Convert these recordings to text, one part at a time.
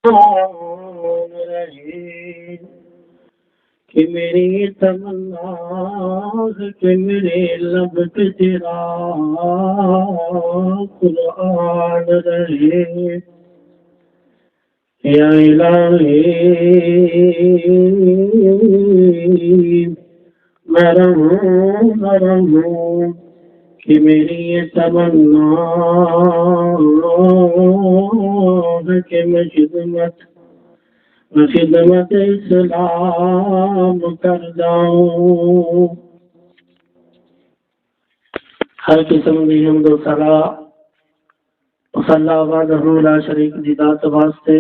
رہے کہ میری تمنا ہے کہ میرے لب پہ تیرا قرآن رہے یا الہی میں رہوں کہ میری یہ تمنا ہے کہ میں خدمت اسلام کر جاؤں. ہر قسم کی حمد و ثنا اللہ وحدہ لا شریک دی ذات واسطے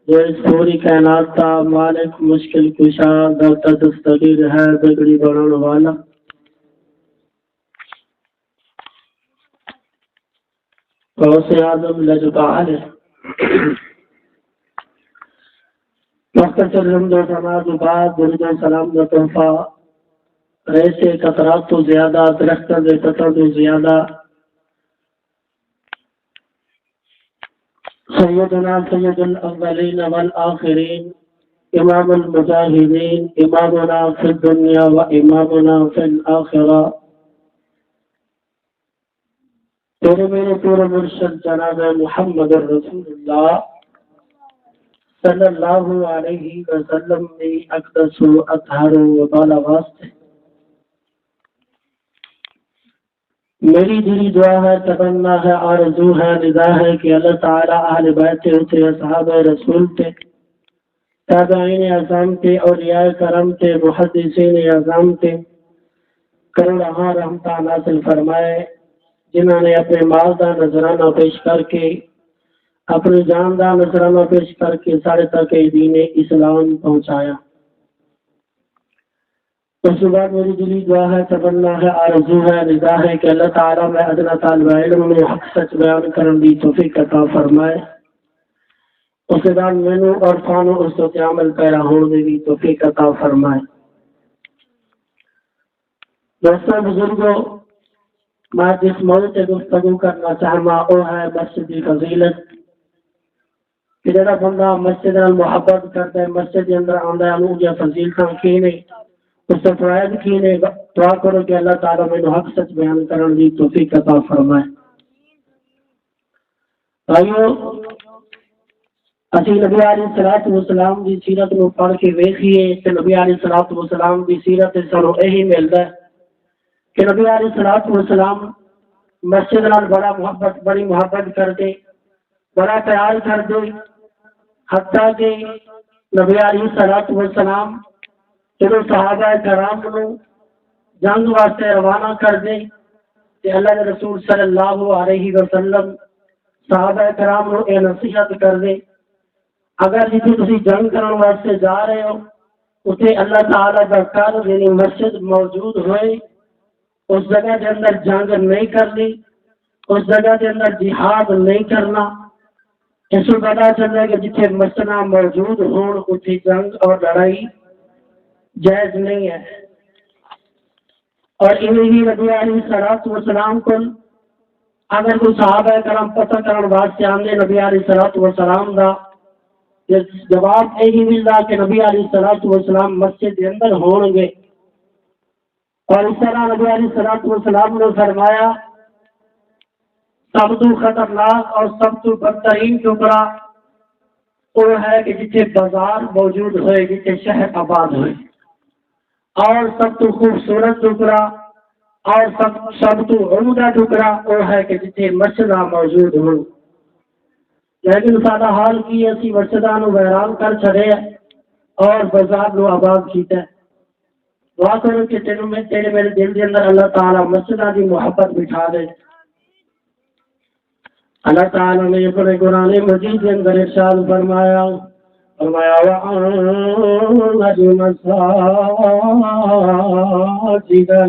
جو اس پوری کائنات کا مالک مشکل کشا داتا دستگیر ہے بگڑی بڑھانے والا غوث اعظم لجپال ہے. مختصر حمد و ثنا کے بعد درود و سلام کا تحفہ ایسے قطرات تو زیادہ درختوں کے قطر تو زیادہ سیدنا سید الاولین والآخرین امام المجاہدین امامنا فی الدنیا و امامنا فی الآخرہ تیرے میرے پورے مرشد جناب محمد رسول اللہ صلی اللہ علیہ وسلم نے اقدس و اطہار و بالا واسطے میری دلی دعا ہے تمنا ہے آرزو ہے ندا ہے کہ اللہ تعالیٰ اہل بیت تھے اصحاب رسول تھے تابعین اعظام تھے اولیاء کرم تھے محدثین اعظام تھے کروڑہاں رحمتہ نازل فرمائے جنہوں نے اپنے مال کا نذرانہ پیش کر کے اپنی جان کا نذرانہ پیش کر کے سارے تک دین اسلام پہنچایا. اس کے بعد میری دلی دعا ہے تمنا ہے آرزو ہے ندا ہے کہ اللہ تعالیٰ میں ادنا طالب علم میں حق سچ بیان کرنے کی توفیق عطا فرمائے. اس کے بعد مینوں اور فانو اس کو عمل پیرا ہونے کی توفیق عطا فرمائے. دوستوں بزرگوں میں جس موضوع سے گفتگو کرنا چاہتا وہ ہے مسجد کی فضیلت کہ جڑا بندہ مسجد نال محبت کرتا ہے مسجد کے اندر آندا ہے انہوں یا فضیلتاں کی نے اس سے فوائد کی نے دعا کرو کہ اللہ تعالیٰ میں حق سچ بیان کرنے کی توفیق عطا فرمائے. بھائیو اسی نبی علیہ الصلوۃ والسلام کی سیرت کو پڑھ کے ویکھیے تے نبی علیہ الصلوۃ والسلام کی سیرت سے سانوں یہی ملتا ہے کہ نبی علیہ الصلوۃ والسلام مسجد نال بڑی محبت کرتے بڑا پیار کرتے حتیٰ کہ نبی علیہ الصلوۃ والسلام جب صحابہ کرام کو جنگ واسطے روانہ کر دے کہ اللہ کے رسول صلی اللہ علیہ وسلم صحابہ کرام کو یہ نصیحت کر دے اگر جتنے تسی جنگ کرنے واسطے جا رہے ہو اتنے اللہ تعالیٰ کا گھر یعنی مسجد موجود ہوئے اس جگہ کے اندر جنگ نہیں کرنی اس جگہ کے اندر جہاد نہیں کرنا. اس کو پتا چلے کہ جتنے مسجد موجود ہوں اتنی جنگ اور لڑائی جائز نہیں ہے. اور انہی نبی علیہ الصلوۃ والسلام کو اگر کوئی صحابہ کرام پتہ کرنے واسطے آندے نبی علیہ الصلوۃ والسلام دا جواب یہی ملتا کہ نبی علیہ الصلوۃ والسلام مسجد کے اندر ہون گے. اور اس طرح نبی علیہ الصلوۃ والسلام نے فرمایا سب تو خطرناک اور سب تو بدترین ٹکڑا وہ ہے کہ جتنے بازار موجود ہوئے جتنے شہر آباد ہوئے اور سب تو خوبصورت ٹکڑا اور سب تو عمدہ ٹکڑا وہ ہے کہ جتنے مسجد موجود ہوں. لیکن سارا حال کی اسی مسجداں ویران کر چھڑے اور بازار نو آباد کیتا ہے. دعا کرو کہ تیرے میرے دل کے اندر اللہ تعالیٰ مسجداں کی محبت بٹھا دے. اللہ تعالیٰ نے اپنے قرآن مجید کے اندر ارشاد فرمایا وَأَنَّ الْمَسَاجِدَ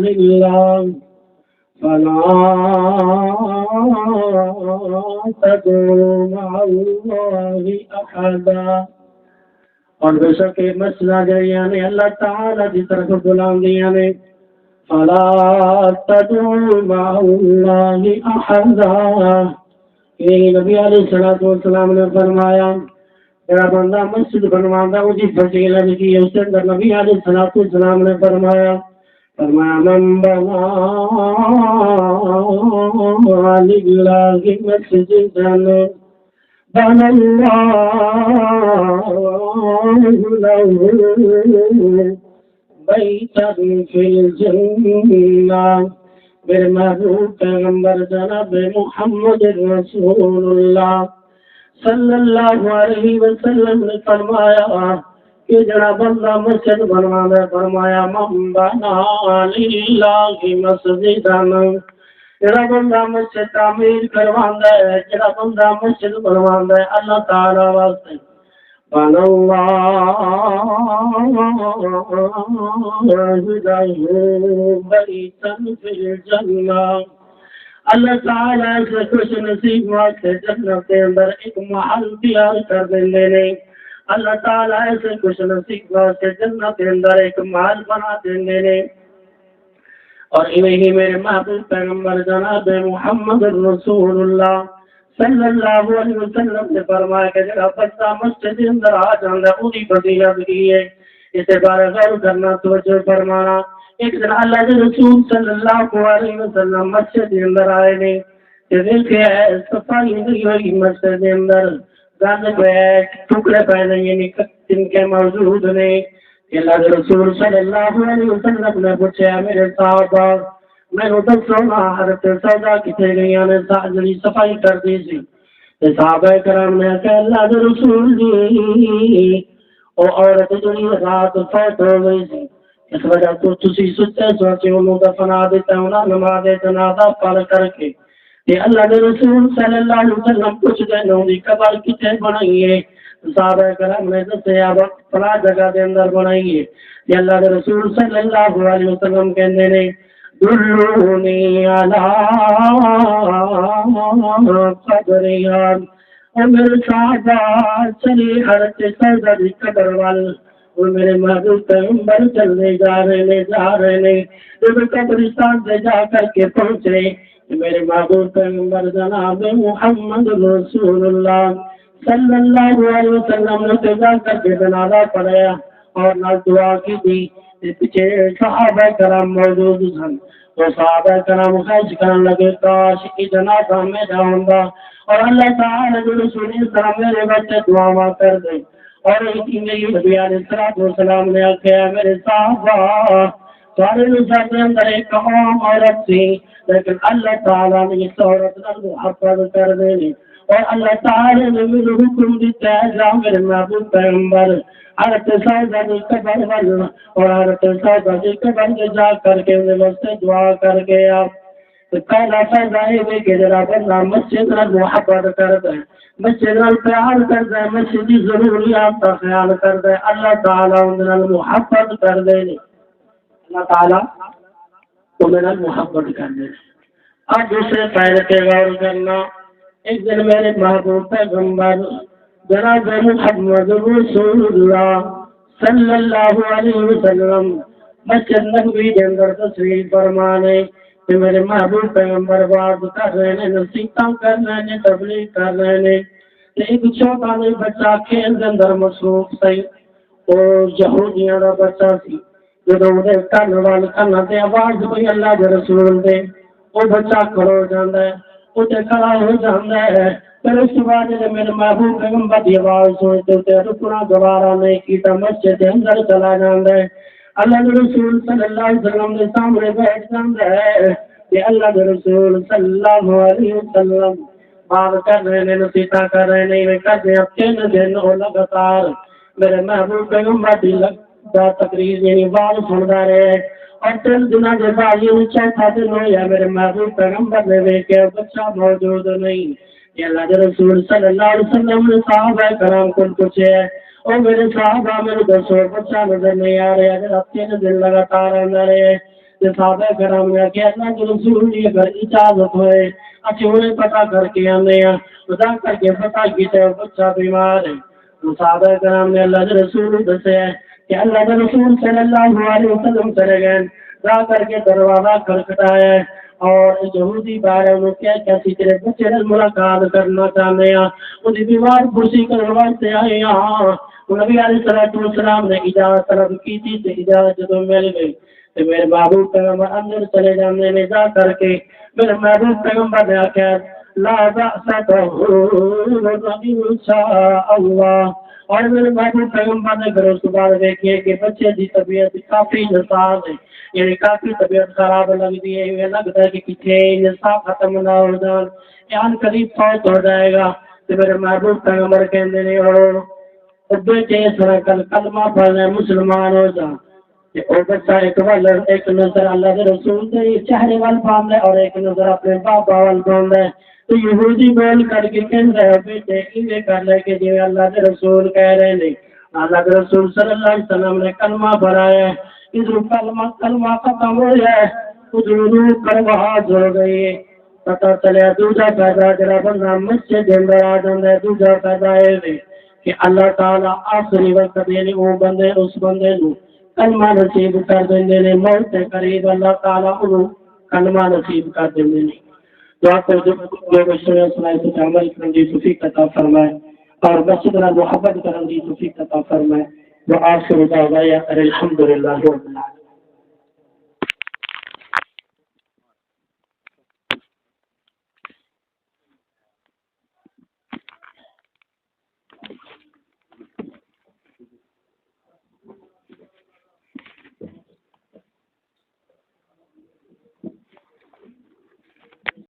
لِلَّهِ فَلَا تَدْعُوا مَعَ اللَّهِ أَحَدًا. اور بے شک مسئلہ جڑیاں نے اللہ تعالیٰ کی طرف بلاندیاں نے فَلَا تَدْعُوا مَعَ اللَّهِ أَحَدًا یہی نبی علیہ الصلوۃ والسلام نے فرمایا میرا بندہ مسجد بنواتا اس کی فضیلت کی اس کے اندر نبی علیہ الصلوۃ والسلام نے فرمایا من بنا للہ مسجدا بنى الله له بيتا في الجنة میرے محبوب پیغمبر جناب محمد رسول اللہ صلی اللہ علیہ وسلم نے فرمایا کہ جڑا بندہ مسجد بنوانا فرمایا من بنا للہ مسجدا جڑا بندہ مسجد تعمیر کروانا ہے جڑا بندہ مسجد بنوانا ہے اللہ تعالی واسطے بن اللہ تعالی سے خوش نصیب واسطے جنت کے اندر ایک محل تیار کر دیں اللہ تعالی سے خوش نصیب واسطے جنت کے اندر ایک محل بنا دیں اور یہی میرے محبوب پیغمبر جناب محمد رسول اللہ صلی اللہ علیہ وسلم نے فرمایا کہ جب بندہ مسجد کے اندر آ جاتا ہے انہی فضیلت کی ہے اسے بارے غور کرنا توجہ فرمانا ایک دن اللہ کے رسول صلی اللہ علیہ وسلم مسجد کے اندر آئے نے کہ دیکھے صفائی نہیں ہوئی مسجد کے اندر گند پہ ٹکڑے پہ نہیں جن کے موجود نے اللہ کے رسول صلی اللہ علیہ وسلم نے پوچھا میرے صحابہ میں ادھر سونا حضرت سودا کتنے گئی نے جڑی صفائی کر دی سی صحابہ کرام نے کہا اللہ کے رسول جی او عورت جڑی رات فوت ہو گئی سی اس وجہ تو تسی سچے سوچے انہوں دفنا دیتا انہاں نماز جنازہ پڑھ کر کے کہ اللہ کے رسول صلی اللہ علیہ وسلم کچھ دنوں دی قبر کتنے بنائی ہے صحابہ کرام نے دسیا فلاں جگہ کے اندر بنائی ہے کہ اللہ کے رسول صلی اللہ علیہ وسلم کہندے نے دلونی علی قبریان اور میرے صحابہ چلی حضرت سودا دی قبر وال اور میرے محبوب پیغمبر چلنے جا رہے نے جب قبرستان سے جا کر کے پہنچے میرے محبوب پیغمبر جناب محمد رسول اللہ صلی اللہ علیہ وسلم نے جا کر کے جنازہ پڑھایا اور نہ دعا کی تھی پیچھے صحابہ کرام موجود سن تو صحابہ کرام خواہش کرنے لگے کاش کی جنازہ میں جاؤں گا اور اللہ تعالی کے رسول سلام میرے بچے دعا کر دے اور اسی میری نبی علیہ السلام نے کہا میرے صحابہ سارے نساء کے اندر ایک عام عورت تھی لیکن اللہ تعالیٰ نے اس عورت کا محبت کر دے اور اللہ تعالیٰ نے میرے حکم دیتا ہے جا میرے محبوب پیغمبر حضرت سودا کی قبر پر اور حضرت سودا کی قبر کے جا کر کے انہیں واسطے دعا کر کے آپ پہلا فائدہ یہ کہ جرا بندہ مسجد میں محبت کرتا ہے مسجد میں پیار کرتا ہے مسجد کی ضروریات کا خیال کرتا ہے اللہ تعالیٰ انہیں محبت کر دے اللہ تعالیٰ انہیں محبت کر دے اب دوسرے فائدے کے غور کرنا ایک دن میرے محبوب پیغمبر جناب محمد رسول اللہ صلی اللہ علیہ وسلم مسجد نبوی کے اندر تشریف فرمانے کہ میرے محبوب پیغمبر بات کر رہے ہیں نصیحتاں کر رہے ہیں تبلیغ کر رہے ہیں کہ ایک چھوٹا نہیں بچہ کھیل کے اندر مصروف سی اور یہودیاں کا بچہ سی جب وہ کن وال کن تے آواز ہوئی اللہ کے رسول دے وہ بچہ کھڑا ہو جاتا ہے وہ کھڑا ہو جاتا ہے پھر اس کے بعد میرے محبوب پیغمبر کی آواز سنتے تھے رکنا گوارا نہیں کیتا مسجد کے اندر چلا جاتا ہے اللہ کے رسول صلی اللہ علیہ وسلم کے سامنے بیٹھ جاتا ہے کہ اللہ کے رسول صلی اللہ علیہ وسلم بات کر رہے ہیں نصیحتاں کر رہے ہیں کرتے اب 3 دن ہو لگاتار میرے محبوب پیغمبر کی تقریر یعنی بات سنتا رہے اور 3 دنوں کے بعد یہ چوتھا دن ہو یا میرے محبوب پیغمبر نے دیکھے بچہ موجود نہیں کہ اللہ کے رسول صلی اللہ علیہ وسلم نے صحابہ کرام کو پوچھے اور میرے صحابہ میرے دسو بچہ نظر نہیں آ رہے اگر اب 3 دن لگاتار آنا رہے کہ صحابہ کرام نے کہ اللہ کے رسول یہ اگر اجازت ہوئے اچھے انہیں پتہ کر کے آنے ہیں خدا کر کے پتہ کیتے بچہ بیمار ہے تو صحابہ کرام نے اللہ کے رسول دسے کہ اللہ کے رسول صلی اللہ علیہ وسلم چلے گئے جا کر کے دروازہ کھٹکھٹایا اور یہودی بارے میں کیا سی تیرے بچے نے ملاقات کرنا چاہتے ہیں ان کی بیمار خوشی کرواتے آئے ہاں نبی علیہ السلام نے اجازت طلب کی تھی تو اجازت جب مل گئی تو میرے محبوب پیغمبر اندر چلے جانے نے جا کر کے میرے محبوب پیغمبر نے آخر لا بأس ان شاء اللہ اور میرے محبوب پیغمبر نے پھر اس کے بعد دیکھیے کہ بچے کی طبیعت کافی نساز ہے یعنی کافی طبیعت خراب لگتی ہے یہ لگتا ہے کہ کتنے نصاب ختم نہ ہو جان یہاں قریب فوت ہو جائے گا تو میرے محبوب پیغمبر کہتے ہیں اور بیٹے اس طرح کلمہ پڑھنے مسلمان ہو جا اور بچہ ایک نظر اللہ کے رسول کے چہرے وال باندھ ہے اور ایک نظر اپنے باپا وال باندھ ہے تو یہودی بول کر کے کہہ رہے بیٹے یہ کر لے کہ جو اللہ کے رسول کہہ رہے نہیں اللہ کے رسول صلی اللہ علیہ وسلم نے کلمہ پڑھایا ہے اس کلمہ ختم ہو جائے اس روح پر وہاں جڑ گئی پتہ چلے دوسرا پیدا جرا بندہ مسجد کے اندر آ جاتا ہے دوسرا پیدا ہے کہ اللہ تعالیٰ آخری وقت یعنی وہ بندے اس بندے کو کلمہ نصیب کر دیں نے موت کے قریب اللہ تعالیٰ انہوں کلمہ نصیب کر دیں نے دعا کو جو سنائے تو عمل کرنے کی توفیق عطا فرمائے اور مسجد میں محبت کرنے کی توفیق عطا فرمائے وآخر دعوانا الحمدللہ رب العالمین